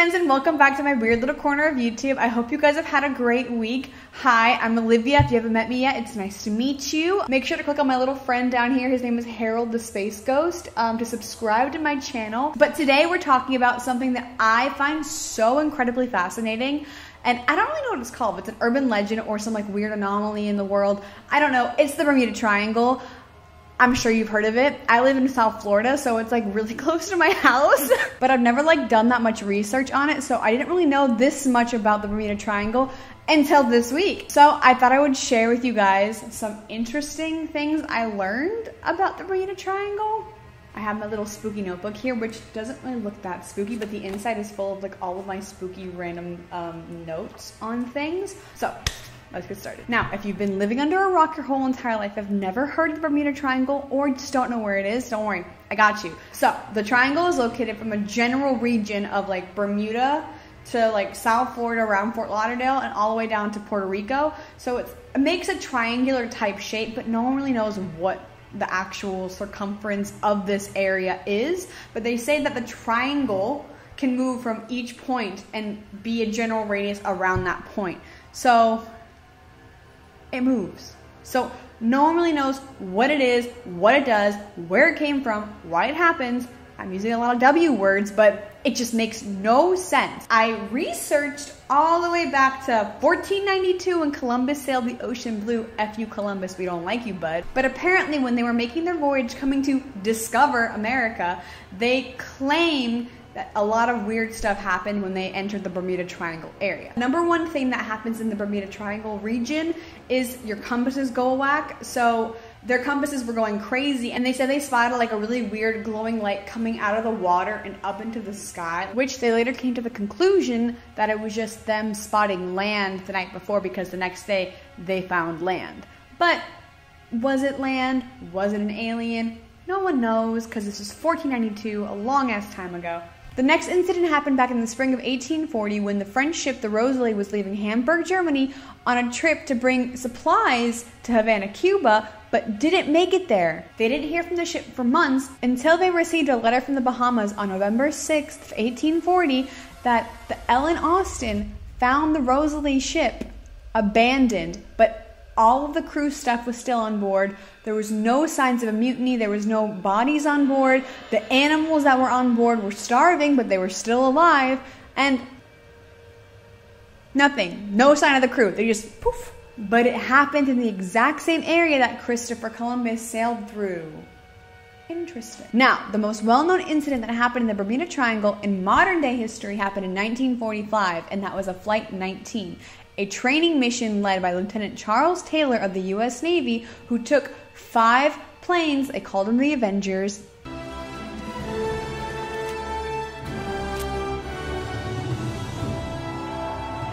friends, and welcome back to my weird little corner of YouTube. I hope you guys have had a great week. Hi, I'm Olivia. If you haven't met me yet, it's nice to meet you. Make sure to click on my little friend down here. His name is Harold the Space Ghost to subscribe to my channel. But today we're talking about something that I find so incredibly fascinating. And I don't really know what it's called. It's an urban legend or some like weird anomaly in the world. I don't know. It's the Bermuda Triangle. I'm sure you've heard of it. I live in South Florida, so it's like really close to my house. But I've never like done that much research on it, so I didn't really know this much about the Bermuda Triangle until this week. So I thought I would share with you guys some interesting things I learned about the Bermuda Triangle. I have my little spooky notebook here, which doesn't really look that spooky, but the inside is full of like all of my spooky random notes on things. So let's get started. Now, if you've been living under a rock your whole entire life, have never heard of the Bermuda Triangle, or just don't know where it is, don't worry, I got you. So the triangle is located from a general region of like Bermuda to like South Florida around Fort Lauderdale and all the way down to Puerto Rico. So it makes a triangular type shape, but no one really knows what the actual circumference of this area is. But they say that the triangle can move from each point and be a general radius around that point. So it moves. So no one really knows what it is, what it does, where it came from, why it happens. I'm using a lot of W words, but it just makes no sense. I researched all the way back to 1492 when Columbus sailed the ocean blue. F you Columbus, we don't like you, bud. But apparently when they were making their voyage coming to discover America, they claimed that a lot of weird stuff happened when they entered the Bermuda Triangle area. Number one thing that happens in the Bermuda Triangle region is your compasses go whack. So their compasses were going crazy, and they said they spotted like a really weird glowing light coming out of the water and up into the sky, which they later came to the conclusion that it was just them spotting land the night before, because the next day they found land. But was it land? Was it an alien? No one knows, because this is 1492, a long ass time ago. The next incident happened back in the spring of 1840 when the French ship the Rosalie was leaving Hamburg, Germany on a trip to bring supplies to Havana, Cuba, but didn't make it there. They didn't hear from the ship for months until they received a letter from the Bahamas on November 6th, 1840 that the Ellen Austin found the Rosalie ship abandoned, but all of the crew stuff was still on board. There was no signs of a mutiny. There was no bodies on board. The animals that were on board were starving, but they were still alive. And nothing. No sign of the crew. They just poof. But it happened in the exact same area that Christopher Columbus sailed through. Interesting. Now, the most well-known incident that happened in the Bermuda Triangle in modern day history happened in 1945, and that was a Flight 19. A training mission led by Lieutenant Charles Taylor of the U.S. Navy, who took 5 planes, they called them the Avengers.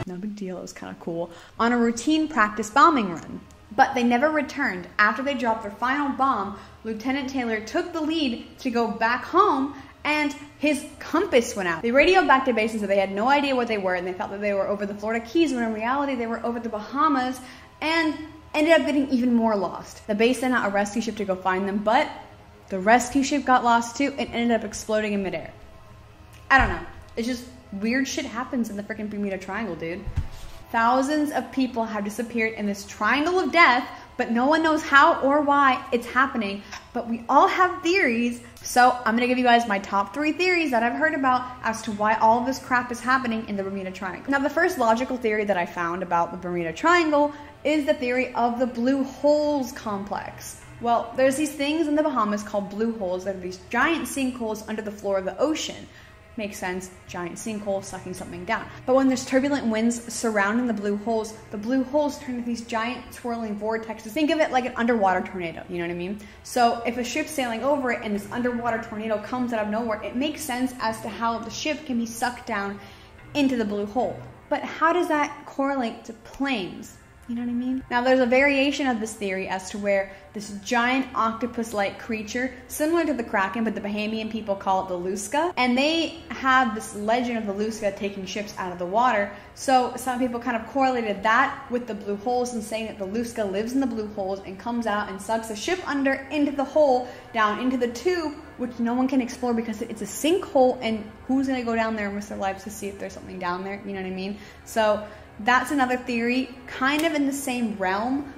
No big deal, it was kind of cool. On a routine practice bombing run. But they never returned. After they dropped their final bomb, Lieutenant Taylor took the lead to go back home, and his compass went out. They radioed back to base and said they had no idea what they were, and they thought that they were over the Florida Keys, when in reality they were over the Bahamas, and ended up getting even more lost. The base sent out a rescue ship to go find them, but the rescue ship got lost too and ended up exploding in midair. I don't know. It's just weird shit happens in the freaking Bermuda Triangle, dude. Thousands of people have disappeared in this triangle of death, but no one knows how or why it's happening. But we all have theories, so I'm gonna give you guys my top 3 theories that I've heard about as to why all of this crap is happening in the Bermuda Triangle. Now, the first logical theory that I found about the Bermuda Triangle is the theory of the blue holes complex. Well, there's these things in the Bahamas called blue holes that are these giant sinkholes under the floor of the ocean. Makes sense, giant sinkhole sucking something down. But when there's turbulent winds surrounding the blue holes turn into these giant swirling vortexes. Think of it like an underwater tornado, you know what I mean? So if a ship's sailing over it and this underwater tornado comes out of nowhere, it makes sense as to how the ship can be sucked down into the blue hole. But how does that correlate to planes? You know what I mean? Now there's a variation of this theory as to where this giant octopus-like creature, similar to the Kraken, but the Bahamian people call it the Lusca, and they have this legend of the Lusca taking ships out of the water. So some people kind of correlated that with the blue holes and saying that the Lusca lives in the blue holes and comes out and sucks a ship under into the hole, down into the tube, which no one can explore because it's a sinkhole, and who's gonna go down there and risk their lives to see if there's something down there? You know what I mean? So that's another theory, kind of in the same realm.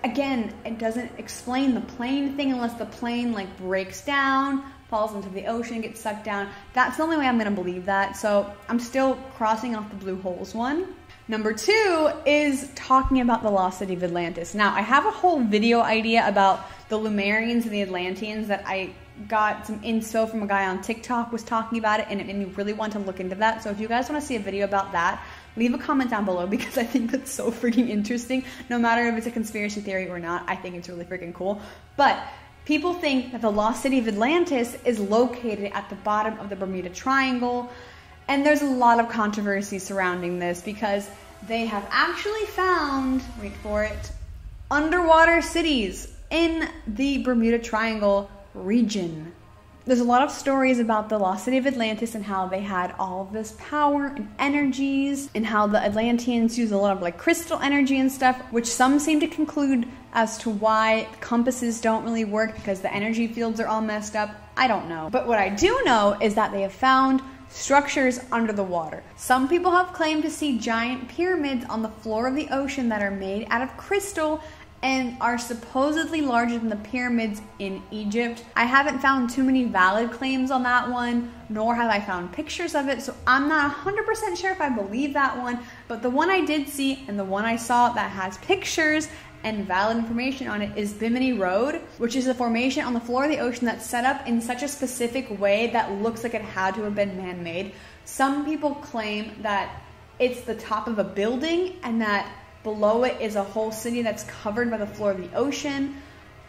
Again, it doesn't explain the plane thing unless the plane like breaks down, falls into the ocean, gets sucked down. That's the only way I'm gonna believe that. So I'm still crossing off the blue holes one. Number 2 is talking about the lost city of Atlantis. Now, I have a whole video idea about the Lemurians and the Atlanteans that I got some info from a guy on TikTok was talking about it, and it made me really want to look into that. So if you guys want to see a video about that, leave a comment down below because I think that's so freaking interesting. No matter if it's a conspiracy theory or not, I think it's really freaking cool. But people think that the lost city of Atlantis is located at the bottom of the Bermuda Triangle. And there's a lot of controversy surrounding this because they have actually found, wait for it, underwater cities in the Bermuda Triangle region. There's a lot of stories about the lost city of Atlantis and how they had all of this power and energies, and how the Atlanteans use a lot of like crystal energy and stuff, which some seem to conclude as to why compasses don't really work because the energy fields are all messed up. I don't know. But what I do know is that they have found structures under the water. Some people have claimed to see giant pyramids on the floor of the ocean that are made out of crystal and are supposedly larger than the pyramids in Egypt. I haven't found too many valid claims on that one, nor have I found pictures of it, so I'm not 100% sure if I believe that one, but the one I did see and the one I saw that has pictures and valid information on it is Bimini Road, which is a formation on the floor of the ocean that's set up in such a specific way that looks like it had to have been man-made. Some people claim that it's the top of a building and that below it is a whole city that's covered by the floor of the ocean.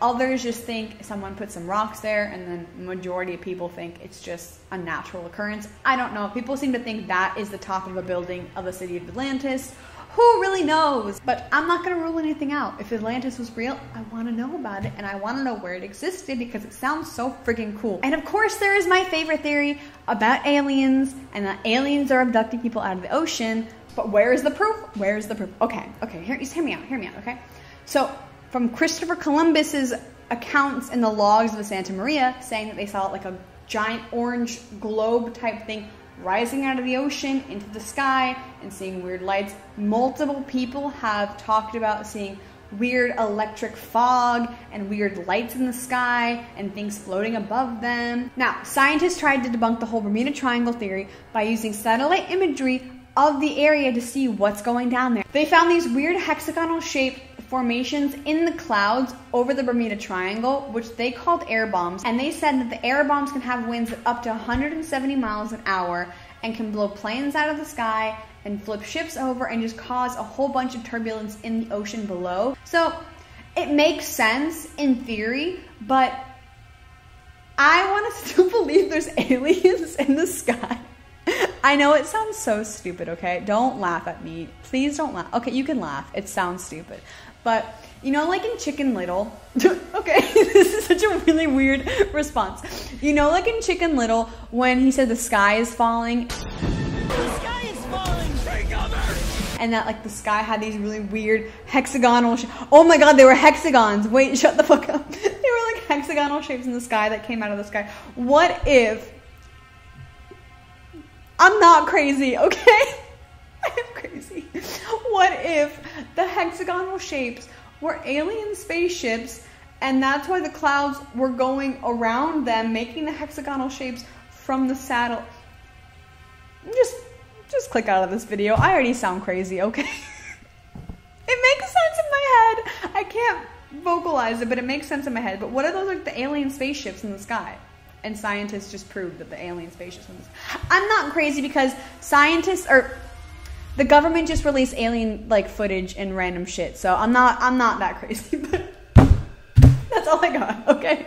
Others just think someone put some rocks there, and then the majority of people think it's just a natural occurrence. I don't know. People seem to think that is the top of a building of the city of Atlantis. Who really knows? But I'm not going to rule anything out. If Atlantis was real, I want to know about it, and I want to know where it existed because it sounds so freaking cool. And of course, there is my favorite theory about aliens, and that aliens are abducting people out of the ocean. But where is the proof? Where is the proof? Okay, hear me out, okay? So, from Christopher Columbus's accounts in the logs of the Santa Maria, saying that they saw like a giant orange globe type thing rising out of the ocean into the sky and seeing weird lights. Multiple people have talked about seeing weird electric fog and weird lights in the sky and things floating above them. Now, scientists tried to debunk the whole Bermuda Triangle theory by using satellite imagery of the area to see what's going down there. They found these weird hexagonal shaped formations in the clouds over the Bermuda Triangle, which they called air bombs, and they said that the air bombs can have winds of up to 170 miles an hour and can blow planes out of the sky and flip ships over and just cause a whole bunch of turbulence in the ocean below. So it makes sense in theory, but I want to still believe there's aliens in the sky. I know it sounds so stupid, okay? Don't laugh at me. Please don't laugh. Okay, you can laugh. It sounds stupid. But, you know, like in Chicken Little, okay, this is such a really weird response. You know, like in Chicken Little, when he said the sky is falling. The sky is falling! Take cover! And that, like, the sky had these really weird hexagonal oh my god, they were hexagons. Wait, shut the fuck up. They were like hexagonal shapes in the sky that came out of the sky. What if... I'm not crazy, okay? I'm crazy. What if the hexagonal shapes were alien spaceships, and that's why the clouds were going around them, making the hexagonal shapes from the satellite? Just click out of this video. I already sound crazy, okay? It makes sense in my head. I can't vocalize it, but it makes sense in my head. But what are those, like, the alien spaceships in the sky? And scientists just proved that the alien spaceships were in the sky. I'm not crazy because scientists, or the government just released alien, like, footage and random shit. So I'm not that crazy, but that's all I got, okay?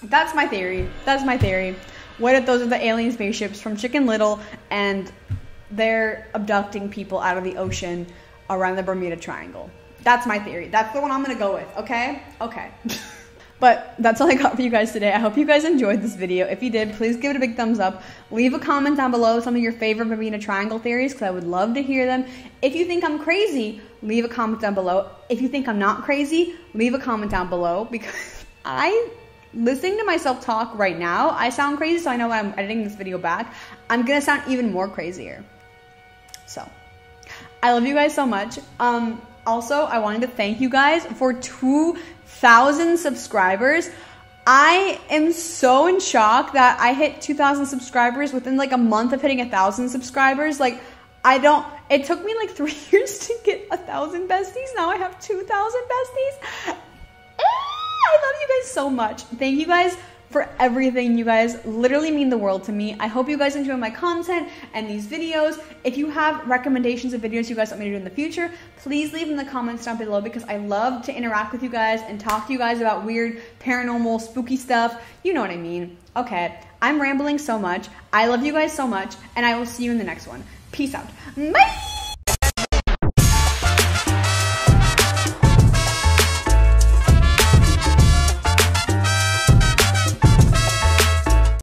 That's my theory. That's my theory. What if those are the alien spaceships from Chicken Little and they're abducting people out of the ocean? around the Bermuda Triangle. That's my theory. That's the one I'm gonna go with, okay? Okay. But that's all I got for you guys today. I hope you guys enjoyed this video. If you did, please give it a big thumbs up. Leave a comment down below with some of your favorite Bermuda Triangle theories, because I would love to hear them. If you think I'm crazy, leave a comment down below. If you think I'm not crazy, leave a comment down below, because listening to myself talk right now, I sound crazy, so I know when I'm editing this video back, I'm gonna sound even more crazier. So, I love you guys so much. Also, I wanted to thank you guys for 2,000 subscribers. I am so in shock that I hit 2,000 subscribers within like a month of hitting 1,000 subscribers. Like, it took me like 3 years to get 1,000 besties. Now I have 2,000 besties. I love you guys so much. Thank you guys for everything. You guys literally mean the world to me. I hope you guys enjoy my content and these videos. If you have recommendations of videos you guys want me to do in the future, please leave in the comments down below, because I love to interact with you guys and talk to you guys about weird, paranormal, spooky stuff. You know what I mean. Okay, I'm rambling so much. I love you guys so much, and I will see you in the next one. Peace out. Bye!